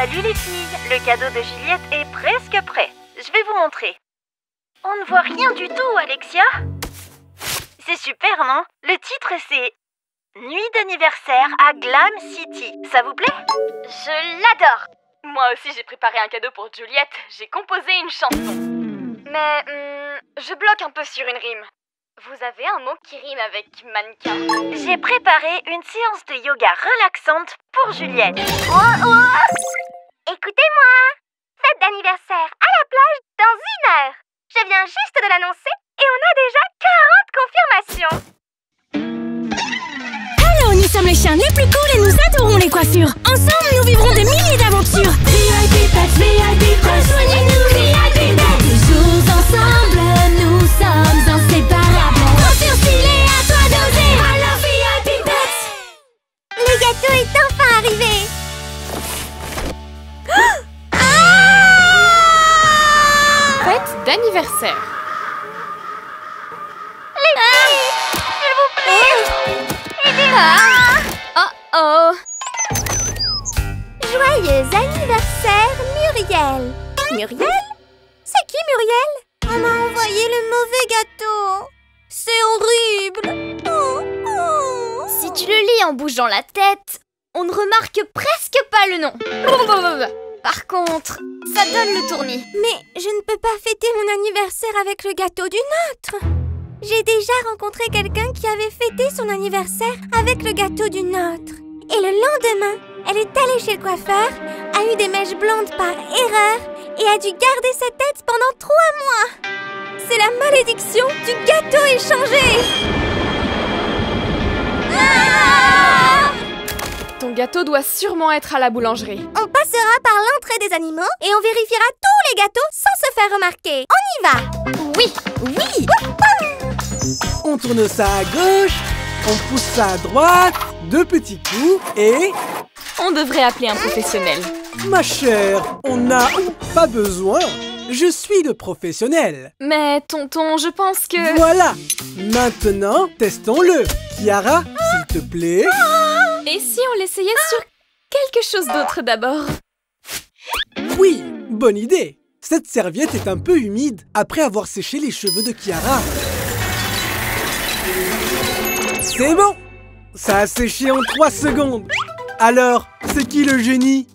Salut les filles, le cadeau de Juliette est presque prêt. Je vais vous montrer. On ne voit rien du tout, Alexia. C'est super, non? Le titre, c'est Nuit d'anniversaire à Glam City. Ça vous plaît? Je l'adore. Moi aussi, j'ai préparé un cadeau pour Juliette. J'ai composé une chanson. Mais je bloque un peu sur une rime. Vous avez un mot qui rime avec mannequin? J'ai préparé une séance de yoga relaxante pour Juliette. Écoutez-moi! Fête d'anniversaire à la plage dans 1 heure. Je viens juste de l'annoncer et on a déjà 40 confirmations. Allô, nous sommes les chiens les plus cool et nous adorons les coiffures. Ensemble, nous vivrons des milliers d'aventures. VIP Pets, rejoignez-nous, VIP Pets. Toujours ensemble, nous sommes inséparables. Coiffure stylée, à toi d'oser. Alors VIP Pets. Le gâteau est enfin arrivé. Fête d'anniversaire. Les filles, s'il vous plaît, aidez-moi. Oh. Joyeux anniversaire, Muriel. Muriel? C'est qui Muriel? On m'a envoyé le mauvais gâteau. C'est horrible. Si tu le lis en bougeant la tête, on ne remarque presque pas le nom. Par contre, ça donne le tournis. Mais je ne peux pas fêter mon anniversaire avec le gâteau d'une autre. J'ai déjà rencontré quelqu'un qui avait fêté son anniversaire avec le gâteau d'une autre. Et le lendemain, elle est allée chez le coiffeur, a eu des mèches blondes par erreur et a dû garder sa tête pendant 3 mois. C'est la malédiction du gâteau échangé. Ton gâteau doit sûrement être à la boulangerie. On passera par l'entrée des animaux et on vérifiera tous les gâteaux sans se faire remarquer. On y va. Oui. On tourne ça à gauche, on pousse ça à droite, 2 petits coups et... On devrait appeler un professionnel. Ma chère, on n'a pas besoin. Je suis le professionnel. Mais tonton, je pense que... Voilà. Maintenant, testons-le. Chiara, s'il te plaît. Et si on l'essayait sur quelque chose d'autre d'abord? Oui, bonne idée. Cette serviette est un peu humide après avoir séché les cheveux de Chiara. C'est bon. Ça a séché en 3 secondes. Alors, c'est qui le génie?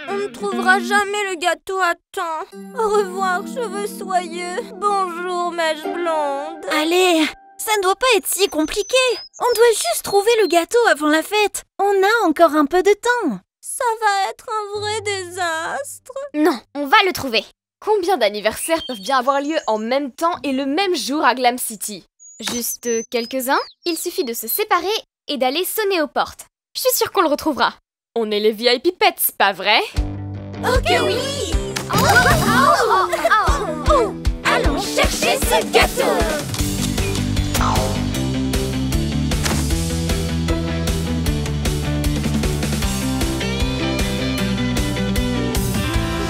On ne trouvera jamais le gâteau à temps. Au revoir, cheveux soyeux. Bonjour, mèche blonde. Allez, ça ne doit pas être si compliqué. On doit juste trouver le gâteau avant la fête. On a encore un peu de temps. Ça va être un vrai désastre. Non, on va le trouver. Combien d'anniversaires peuvent bien avoir lieu en même temps et le même jour à Glam City? Juste quelques-uns. Il suffit de se séparer et d'aller sonner aux portes. Je suis sûre qu'on le retrouvera. On est les VIP Pets, pas vrai? Ok, oui. Allons chercher ce gâteau.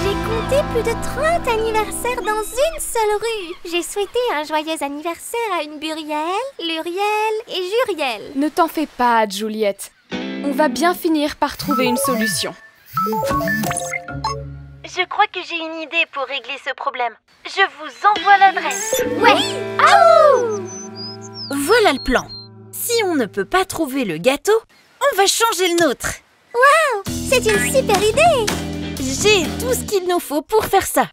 J'ai compté plus de 30 anniversaires dans une seule rue. J'ai souhaité un joyeux anniversaire à une Buriel, Luriel et Juriel. Ne t'en fais pas, Juliette. On va bien finir par trouver une solution. Je crois que j'ai une idée pour régler ce problème. Je vous envoie l'adresse. Ouais. Voilà le plan. Si on ne peut pas trouver le gâteau, on va changer le nôtre. Waouh, c'est une super idée. J'ai tout ce qu'il nous faut pour faire ça.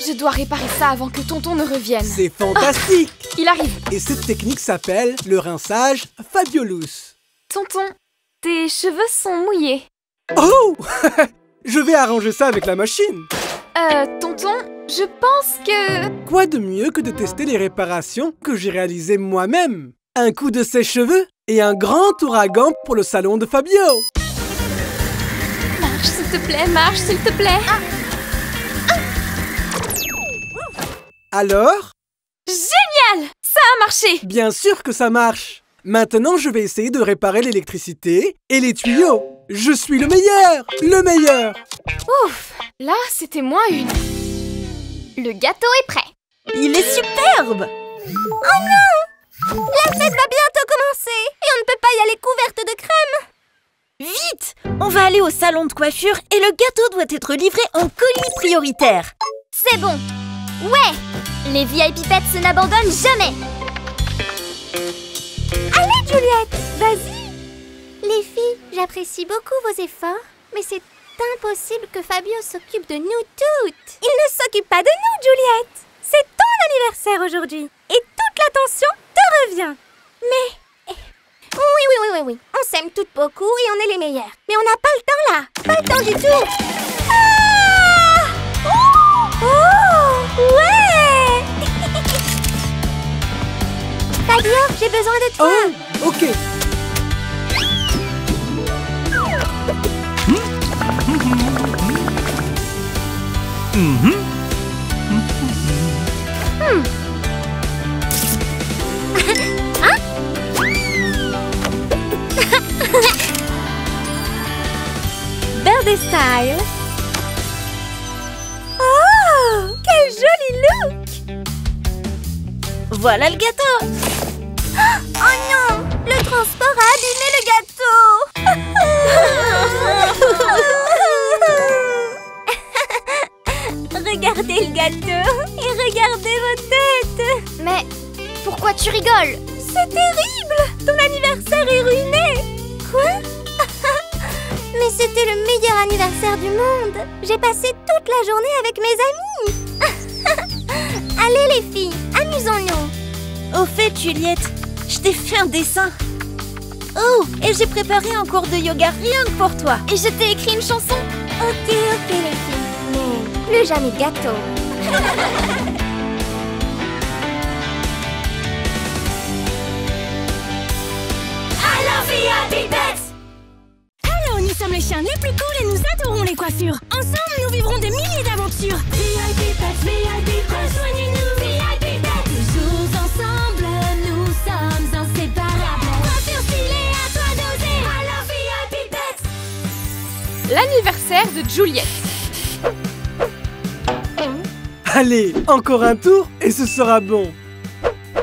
Je dois réparer ça avant que tonton ne revienne. C'est fantastique. Il arrive. Et cette technique s'appelle le rinçage Fabiolus. Tonton, tes cheveux sont mouillés. Oh. Je vais arranger ça avec la machine. Tonton, je pense que... Quoi de mieux que de tester les réparations que j'ai réalisées moi-même? Un coup de sèche-cheveux et un grand ouragan pour le salon de Fabio. Marche, s'il te plaît, marche, s'il te plaît. Alors? Génial! Ça a marché! Bien sûr que ça marche. Maintenant, je vais essayer de réparer l'électricité et les tuyaux. Je suis le meilleur! Le meilleur! Ouf! Là, c'était moins une. Le gâteau est prêt. Il est super! superbe! Oh non! La fête va bientôt commencer et on ne peut pas y aller couverte de crème. Vite! On va aller au salon de coiffure et le gâteau doit être livré en colis prioritaire. C'est bon. Ouais! Les VIP Pets n'abandonnent jamais. Allez, Juliette, vas-y. Les filles, j'apprécie beaucoup vos efforts, mais c'est impossible que Fabio s'occupe de nous toutes. Il ne s'occupe pas de nous, Juliette. C'est ton anniversaire aujourd'hui et toute l'attention te revient. Mais... Oui. On s'aime toutes beaucoup et on est les meilleures. Mais on n'a pas le temps là. Pas le temps du tout. Ah! Oh! Ouais! Fabio, j'ai besoin de toi. Oh, ok. Birthday style. Oh, quel joli look! Voilà le gâteau! Oh non, le transport a abîmé le gâteau. Regardez le gâteau et regardez vos têtes. Mais pourquoi tu rigoles? C'est terrible! Ton anniversaire est ruiné! Quoi? Mais c'était le meilleur anniversaire du monde! J'ai passé toute la journée avec mes amis! Allez les filles, amusons-nous! Au fait, Juliette, je t'ai fait un dessin. Oh, et j'ai préparé un cours de yoga rien que pour toi. Et je t'ai écrit une chanson. Ok les filles, mais plus jamais de gâteau! Hello, nous sommes les chiens les plus cool et nous adorons les coiffures. Ensemble, nous vivrons des milliers d'aventures. VIP Pets, rejoignez-nous, VIP Pets. Toujours ensemble, nous sommes inséparables. Coiffure stylée, à toi d'oser. Alors VIP Pets. L'anniversaire de Juliette. Allez, encore un tour et ce sera bon.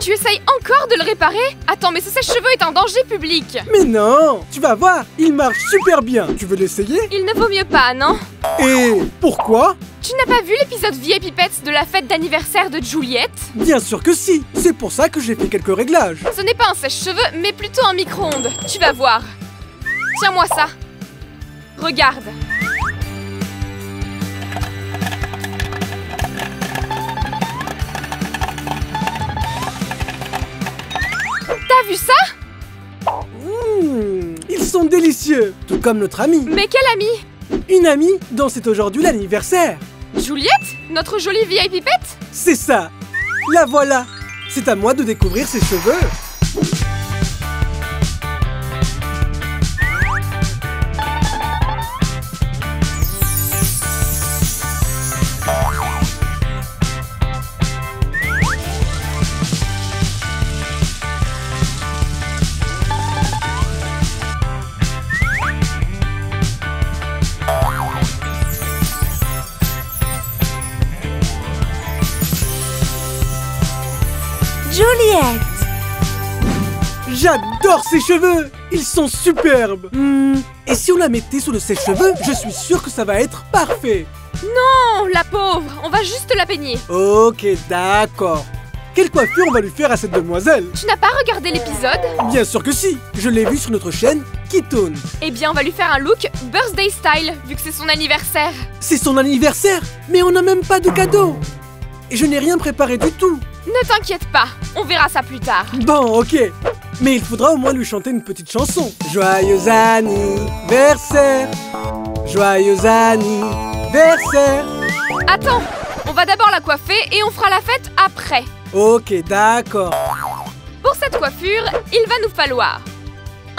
Tu essayes encore de le réparer? Attends, mais ce sèche-cheveux est un danger public. Mais non, tu vas voir, il marche super bien. Tu veux l'essayer? Il ne vaut mieux pas, non? Et pourquoi? Tu n'as pas vu l'épisode VIP Pets de la fête d'anniversaire de Juliette? Bien sûr que si, c'est pour ça que j'ai fait quelques réglages. Ce n'est pas un sèche-cheveux, mais plutôt un micro-ondes. Tu vas voir. Tiens-moi ça. Regarde. T'as vu ça? Ils sont délicieux, tout comme notre ami. Mais quel ami? Une amie dont c'est aujourd'hui l'anniversaire. Juliette? Notre jolie VIP Pet? C'est ça. La voilà. C'est à moi de découvrir ses cheveux. Juliette! J'adore ses cheveux. Ils sont superbes. Et si on la mettait sous le sèche-cheveux, je suis sûre que ça va être parfait. Non, la pauvre. On va juste la peigner. Ok, d'accord. Quelle coiffure on va lui faire à cette demoiselle? Tu n'as pas regardé l'épisode? Bien sûr que si. Je l'ai vu sur notre chaîne Kitoon. Eh bien, on va lui faire un look birthday style, vu que c'est son anniversaire. C'est son anniversaire, mais on n'a même pas de cadeau. Et je n'ai rien préparé du tout. Ne t'inquiète pas, on verra ça plus tard. Bon, ok. Mais il faudra au moins lui chanter une petite chanson. Joyeux anniversaire. Joyeux anniversaire. Attends, on va d'abord la coiffer et on fera la fête après. Ok, d'accord. Pour cette coiffure, il va nous falloir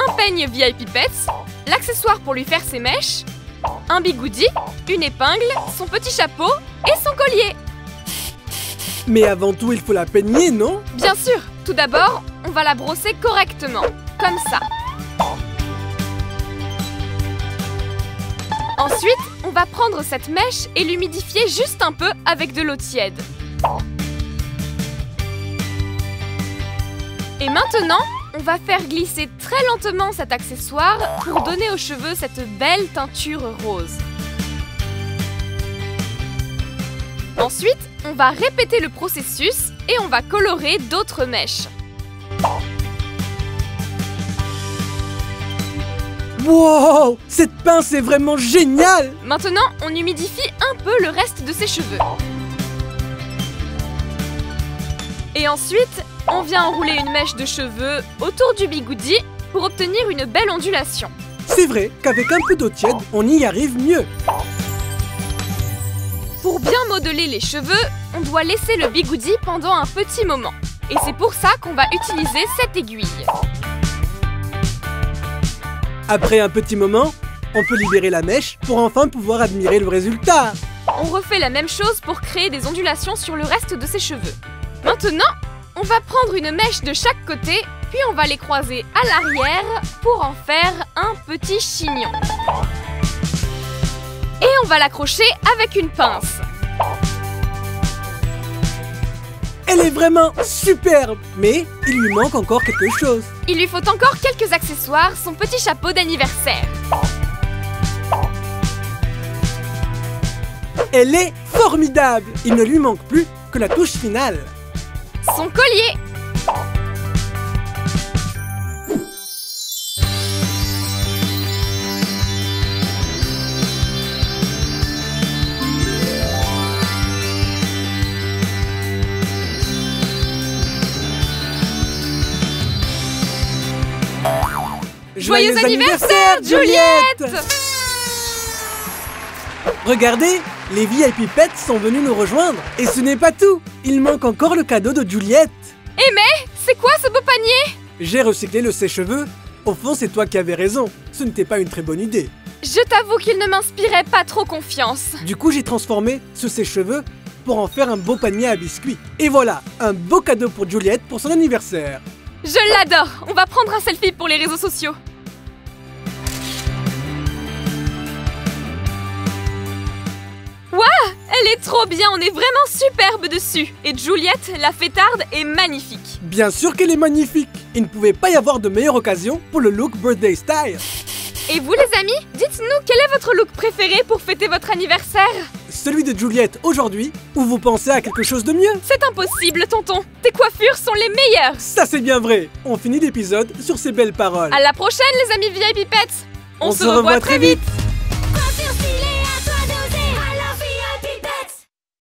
un peigne VIP Pets, l'accessoire pour lui faire ses mèches, un bigoudi, une épingle, son petit chapeau et son collier. Mais avant tout, il faut la peigner, non? Bien sûr, tout d'abord, on va la brosser correctement, comme ça. Ensuite, on va prendre cette mèche et l'humidifier juste un peu avec de l'eau tiède. Et maintenant, on va faire glisser très lentement cet accessoire pour donner aux cheveux cette belle teinture rose. Ensuite, on va répéter le processus et on va colorer d'autres mèches. Wow! Cette pince est vraiment géniale! Maintenant, on humidifie un peu le reste de ses cheveux. Et ensuite, on vient enrouler une mèche de cheveux autour du bigoudi pour obtenir une belle ondulation. C'est vrai qu'avec un peu d'eau tiède, on y arrive mieux. Pour bien modeler les cheveux, on doit laisser le bigoudi pendant un petit moment. Et c'est pour ça qu'on va utiliser cette aiguille. Après un petit moment, on peut libérer la mèche pour enfin pouvoir admirer le résultat. On refait la même chose pour créer des ondulations sur le reste de ses cheveux. Maintenant, on va prendre une mèche de chaque côté, puis on va les croiser à l'arrière pour en faire un petit chignon. Et on va l'accrocher avec une pince. Elle est vraiment superbe, mais il lui manque encore quelque chose. Il lui faut encore quelques accessoires, son petit chapeau d'anniversaire. Elle est formidable! Il ne lui manque plus que la touche finale. Son collier. Joyeux anniversaire, Juliette! Regardez, les VIP Pets sont venus nous rejoindre. Et ce n'est pas tout, il manque encore le cadeau de Juliette. Eh mais, c'est quoi ce beau panier? J'ai recyclé le sèche-cheveux. Au fond, c'est toi qui avais raison. Ce n'était pas une très bonne idée. Je t'avoue qu'il ne m'inspirait pas trop confiance. Du coup, j'ai transformé ce sèche-cheveux pour en faire un beau panier à biscuits. Et voilà, un beau cadeau pour Juliette pour son anniversaire. Je l'adore. On va prendre un selfie pour les réseaux sociaux. Waouh, elle est trop bien, on est vraiment superbe dessus. Et Juliette, la fêtarde, est magnifique. Bien sûr qu'elle est magnifique. Il ne pouvait pas y avoir de meilleure occasion pour le look birthday style. Et vous les amis, dites-nous quel est votre look préféré pour fêter votre anniversaire? Celui de Juliette aujourd'hui, ou vous pensez à quelque chose de mieux? C'est impossible, tonton. Tes coiffures sont les meilleures. Ça c'est bien vrai. On finit l'épisode sur ces belles paroles. À la prochaine les amis VIP Pets. On se revoit revoit très vite.